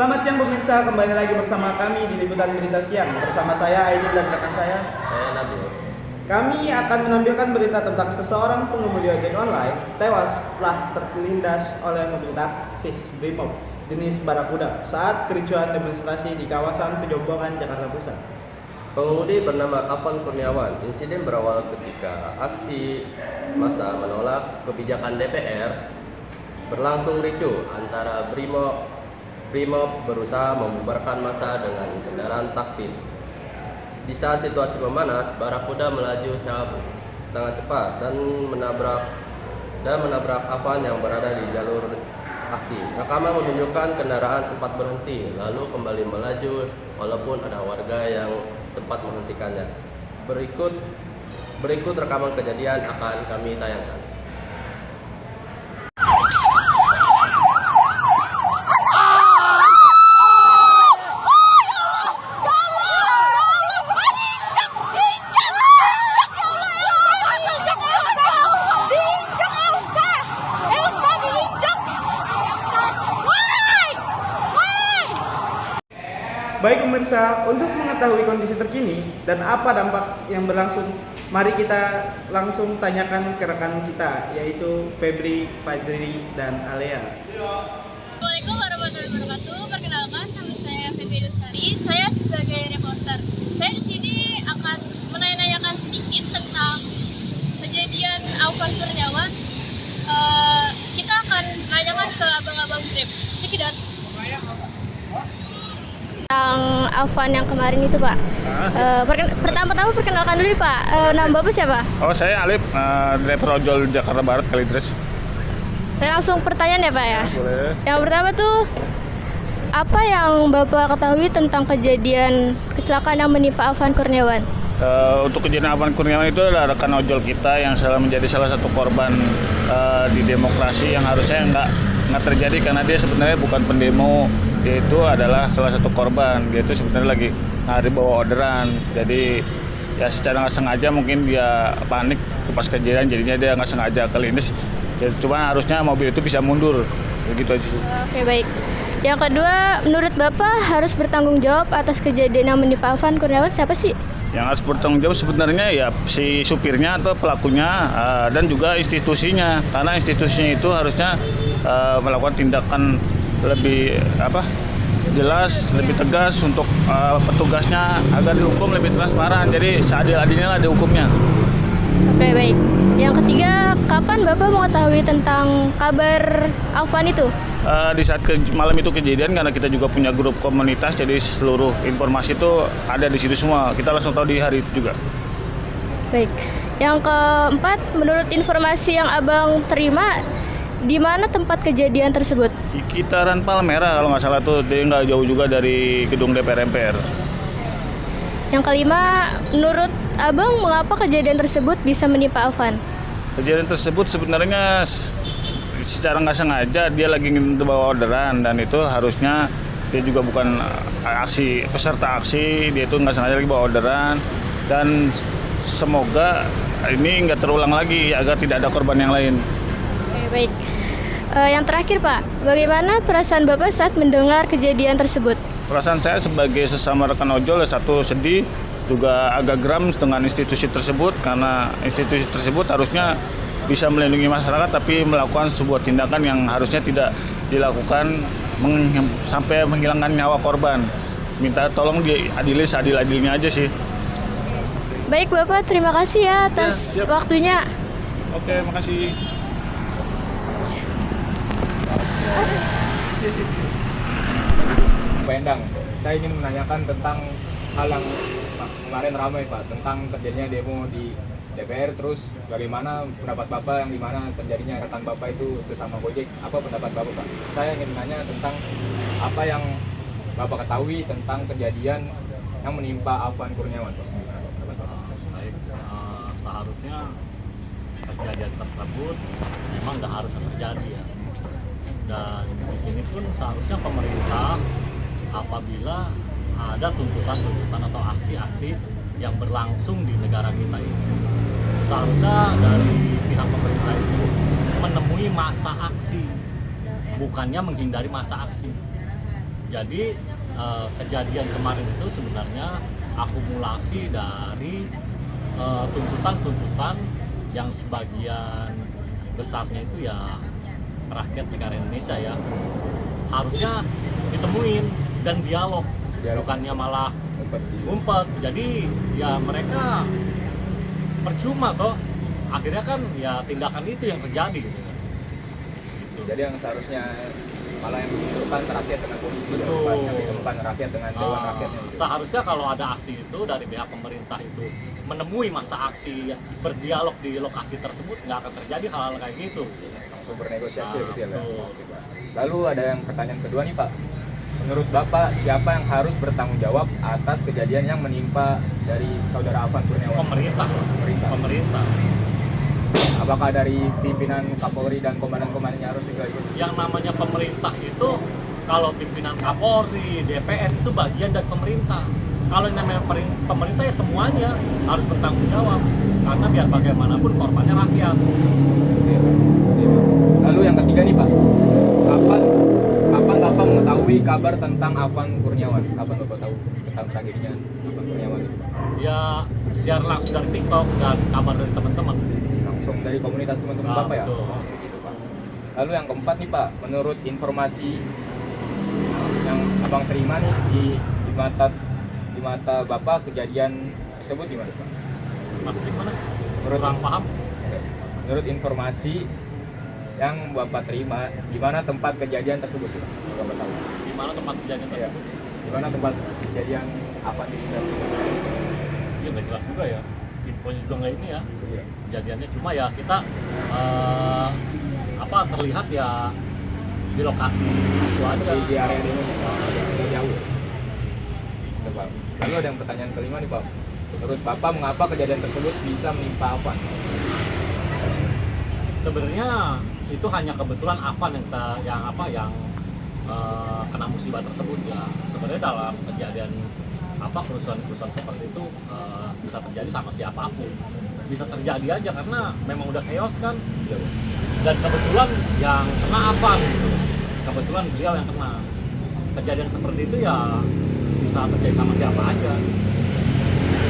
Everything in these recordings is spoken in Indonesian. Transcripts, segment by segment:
Selamat siang pemirsa, kembali lagi bersama kami di Liputan Berita Siang. Bersama saya Aidil dan rekan saya Nabil. Kami akan menampilkan berita tentang seseorang pengemudi ojek online tewas setelah terlindas oleh mobil taktis Brimob jenis Barakuda saat kericuhan demonstrasi di kawasan Pejombongan, Jakarta Pusat. Pengemudi bernama Afan Kurniawan. Insiden berawal ketika aksi massa menolak kebijakan DPR berlangsung ricuh antara Brimob berusaha membubarkan massa dengan kendaraan taktis. Di saat situasi memanas, Barakuda melaju sangat cepat dan menabrak Afan yang berada di jalur aksi. Rekaman menunjukkan kendaraan sempat berhenti lalu kembali melaju walaupun ada warga yang sempat menghentikannya. Berikut rekaman kejadian akan kami tayangkan. Baik pemirsa, untuk mengetahui kondisi terkini dan apa dampak yang berlangsung, mari kita langsung tanyakan ke rekan kita, yaitu Febri, Fajri, dan Alea. Assalamualaikum warahmatullahi wabarakatuh. Perkenalkan, nama saya Febri Lestari. Saya sebagai reporter. Saya di sini akan menanyakan sedikit tentang kejadian Afan Kurniawan. Kita akan menanyakan ke abang-abang Grab. Cekidot. Tentang Afan yang kemarin itu, Pak. Pertama-tama perkenalkan dulu, Pak. Nama Bapak siapa? Oh, saya Alip, driver ojol Jakarta Barat Kalideres. Saya langsung pertanyaan ya, Pak ya. Boleh. Yang pertama tuh, apa yang Bapak ketahui tentang kejadian kecelakaan yang menimpa Afan Kurniawan? Untuk kejadian Afan Kurniawan itu adalah rekan ojol kita yang menjadi salah satu korban di demokrasi yang harusnya nggak terjadi karena dia sebenarnya bukan pendemo. Dia itu adalah salah satu korban. Dia itu sebenarnya lagi bawa orderan. Jadi ya secara nggak sengaja mungkin dia panik pas kejadian, jadinya dia nggak sengaja kelindes. Ya, cuma harusnya mobil itu bisa mundur. Begitu aja sih. Oke, baik. Yang kedua, menurut Bapak harus bertanggung jawab atas kejadian yang menimpa Afan Kurniawan siapa sih? Yang harus bertanggung jawab sebenarnya ya si supirnya atau pelakunya dan juga institusinya. Karena institusinya itu harusnya melakukan tindakan lebih jelas, lebih tegas untuk petugasnya agar dihukum lebih transparan. Jadi seadil-adilnya lah dihukumnya. Oke, baik. Yang ketiga, kapan Bapak mengetahui tentang kabar Afan itu? Di saat malam itu kejadian, karena kita juga punya grup komunitas, jadi seluruh informasi itu ada di situ semua. Kita langsung tahu di hari itu juga. Baik. Yang keempat, menurut informasi yang Abang terima, di mana tempat kejadian tersebut? Sekitaran Palmerah kalau nggak salah tuh, dia nggak jauh juga dari gedung DPR MPR. Yang kelima, menurut Abang mengapa kejadian tersebut bisa menimpa Afan? Kejadian tersebut sebenarnya secara nggak sengaja dia lagi bawa orderan dan itu harusnya dia juga bukan peserta aksi, dia itu nggak sengaja lagi bawa orderan dan semoga ini nggak terulang lagi agar tidak ada korban yang lain. Oke, baik. Yang terakhir, Pak, bagaimana perasaan Bapak saat mendengar kejadian tersebut? Perasaan saya sebagai sesama rekan ojol, satu sedih, juga agak geram dengan institusi tersebut karena institusi tersebut harusnya bisa melindungi masyarakat tapi melakukan sebuah tindakan yang harusnya tidak dilakukan sampai menghilangkan nyawa korban. Minta tolong diadili seadil-adilnya aja sih. Baik Bapak, terima kasih ya atas waktunya. Oke, makasih. Pak Endang, saya ingin menanyakan tentang hal yang kemarin ramai Pak, tentang terjadinya demo di DPR, terus bagaimana pendapat Bapak yang dimana terjadinya rekan Bapak itu sesama Gojek, apa pendapat Bapak Pak? Saya ingin menanya tentang apa yang Bapak ketahui tentang kejadian yang menimpa Afan Kurniawan Pak. Baik, seharusnya kejadian tersebut memang nggak harus terjadi ya. Dan di sini pun seharusnya pemerintah apabila ada tuntutan-tuntutan atau aksi-aksi yang berlangsung di negara kita ini, seharusnya dari pihak pemerintah itu menemui masa aksi, bukannya menghindari masa aksi. Jadi kejadian kemarin itu sebenarnya akumulasi dari tuntutan-tuntutan yang sebagian besarnya itu ya rakyat negara Indonesia ya harusnya ditemuin dan dialog, bukannya malah ngumpet. Jadi ya mereka percuma toh, akhirnya kan ya tindakan itu yang terjadi gitu. Jadi yang seharusnya malah yang ditentukan rakyat dengan polisi, Betul. yang ditentukan rakyat dengan dewan rakyatnya. Seharusnya kalau ada aksi itu dari pihak pemerintah itu menemui masa aksi berdialog di lokasi tersebut, nggak akan terjadi hal-hal kayak gitu. Langsung bernegosiasi gitu ya, Pak. Betul. Oke, Pak. Lalu ada yang pertanyaan kedua nih, Pak. Menurut Bapak, siapa yang harus bertanggung jawab atas kejadian yang menimpa dari saudara Afan Kurniawan? Pemerintah. Apakah dari pimpinan Kapolri dan komandan-komandannya harus juga ikut? Yang namanya pemerintah itu, kalau pimpinan Kapolri, DPR itu bagian dari pemerintah. Kalau yang namanya pemerintah ya semuanya harus bertanggung jawab, karena biar bagaimanapun korbannya rakyat. Lalu yang ketiga nih, Pak, kapan Bapak mengetahui kabar tentang Afan Kurniawan? Kapan Bapak tahu tentang tragedinya Afan Kurniawan? Ya siar langsung dari TikTok dan kabar dari teman-teman. Langsung dari komunitas teman-teman Bapak ya? Betul. Gitu, Pak. Lalu yang keempat nih, Pak, menurut informasi yang Abang terima nih di mata Bapak, kejadian tersebut gimana, Pak? Mas gimana? Menurut Kurang paham? Menurut informasi yang Bapak terima, di mana tempat kejadian tersebut, Pak? Bapak tahu. Di mana tempat kejadian Iya. tersebut? Di mana tempat kejadian Afan dilindas? Ya nggak jelas juga ya. Infonya juga nggak ini ya. Iya. Kejadiannya cuma ya kita terlihat ya di lokasi itu aja. Di area ini agak jauh. Gitu, Pak. Lalu ada yang pertanyaan kelima nih, Pak. Menurut Bapak, mengapa kejadian tersebut bisa menimpa Afan? Sebenarnya itu hanya kebetulan Afan yang kena musibah tersebut ya. Sebenarnya dalam kejadian kerusuhan seperti itu bisa terjadi sama siapapun. Bisa terjadi aja karena memang udah chaos kan. Dan kebetulan yang kena Afan gitu. Kebetulan beliau yang kena. Kejadian seperti itu ya bisa terjadi sama siapa aja.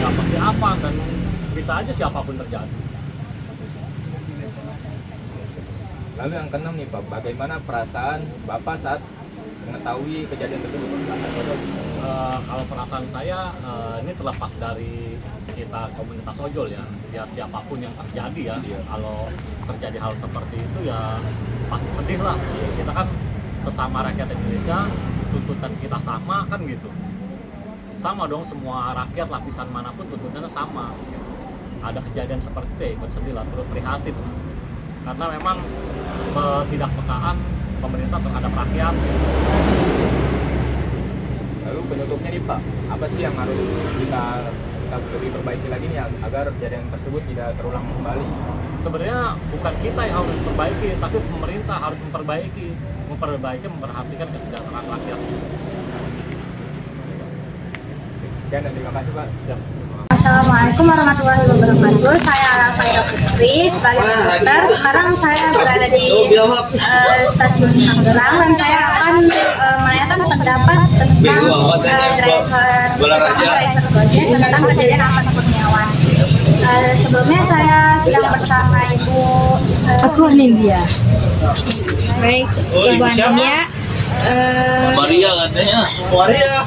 Gak pasti Afan dan bisa aja siapapun terjadi. Lalu yang keenam nih, Pak, bagaimana perasaan Bapak saat mengetahui kejadian tersebut? Kalau perasaan saya ini terlepas dari kita komunitas ojol ya siapapun yang terjadi ya. Kalau terjadi hal seperti itu ya pasti sedih lah. Kita kan sesama rakyat Indonesia, tuntutan kita sama kan gitu. Sama dong, semua rakyat lapisan manapun tuntutannya sama. Ada kejadian seperti itu ya ikut sedih lah, turut prihatin. Karena memang ketidakpekaan pemerintah terhadap rakyat. Lalu penutupnya nih, Pak, apa sih yang harus kita lebih perbaiki lagi nih agar kejadian tersebut tidak terulang kembali? Sebenarnya bukan kita yang harus memperbaiki, tapi pemerintah harus memperbaiki, memperhatikan kesejahteraan rakyat. Sekian dan terima kasih, Pak. Siap. Assalamualaikum warahmatullahi wabarakatuh. Saya Alfaira Putri sebagai reporter. Sekarang saya berada di stasiun Tangerang dan saya akan menanyakan pendapat tentang driver Gojek tentang kejadian Afan Kurniawan. Sebelumnya saya sedang bersama Ibu Anindya. Baik, Ibu Anindya. Maria katanya. Maria.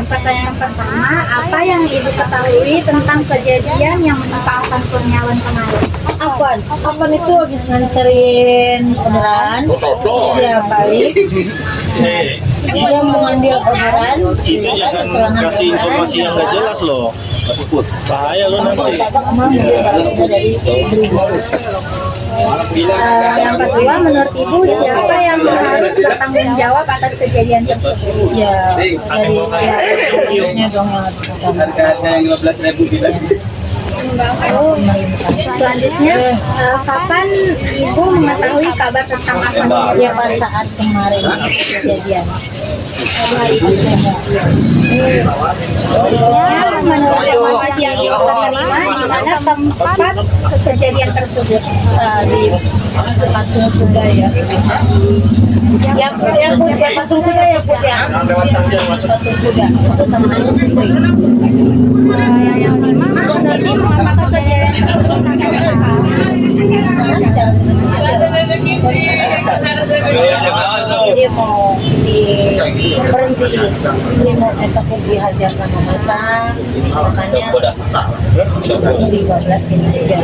Pertanyaan pertama, apa yang Ibu ketahui tentang kejadian yang menimpa Afan Kurniawan kemarin? Afan itu habis nganterin orderan, dia balik, dia mengambil orderan, Itu jangan kasih informasi yang nggak jelas loh. Bahaya lo nanti. Yang kedua, menurut Ibu siapa yang harus bertanggung jawab atas kejadian tersebut? ya dari pihaknya dong yang harus bertanggung jawab. Harganya 15.000 kita. Selanjutnya, kapan ibu mengetahui kabar tentang apa? Ya pada saat kemarin kejadian hari demo. Menurut informasi yang ibu terima, di mana tempat kejadian tersebut? Di patung kuda ya. Yang patung kuda ya Bu ya. Patung kuda itu sama Putri. Yang lima, menurut ibu apakah kejadian tersebut sangat Dia mau berhenti, dia mau takut dihajar sama masa, makanya dibablasin aja.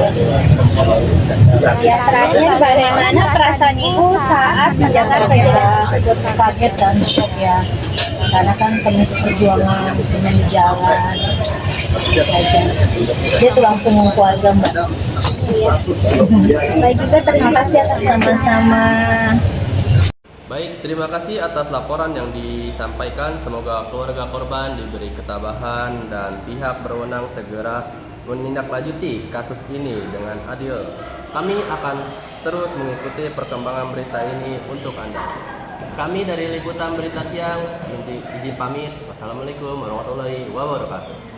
Yang terakhir, bagaimana perasaan ibu saat mendengar kejadian tersebut? Kaget dan shock ya, karena kan pengisi perjuangan penyanyi jalan aja. Dia tulang punggung keluarga Mbak. Baik juga, terima kasih atas Sama-sama. Baik, terima kasih atas laporan yang disampaikan. Semoga keluarga korban diberi ketabahan dan pihak berwenang segera menindaklanjuti kasus ini dengan adil. Kami akan terus mengikuti perkembangan berita ini untuk Anda. Kami dari Liputan Berita Siang, izin pamit. Wassalamualaikum warahmatullahi wabarakatuh.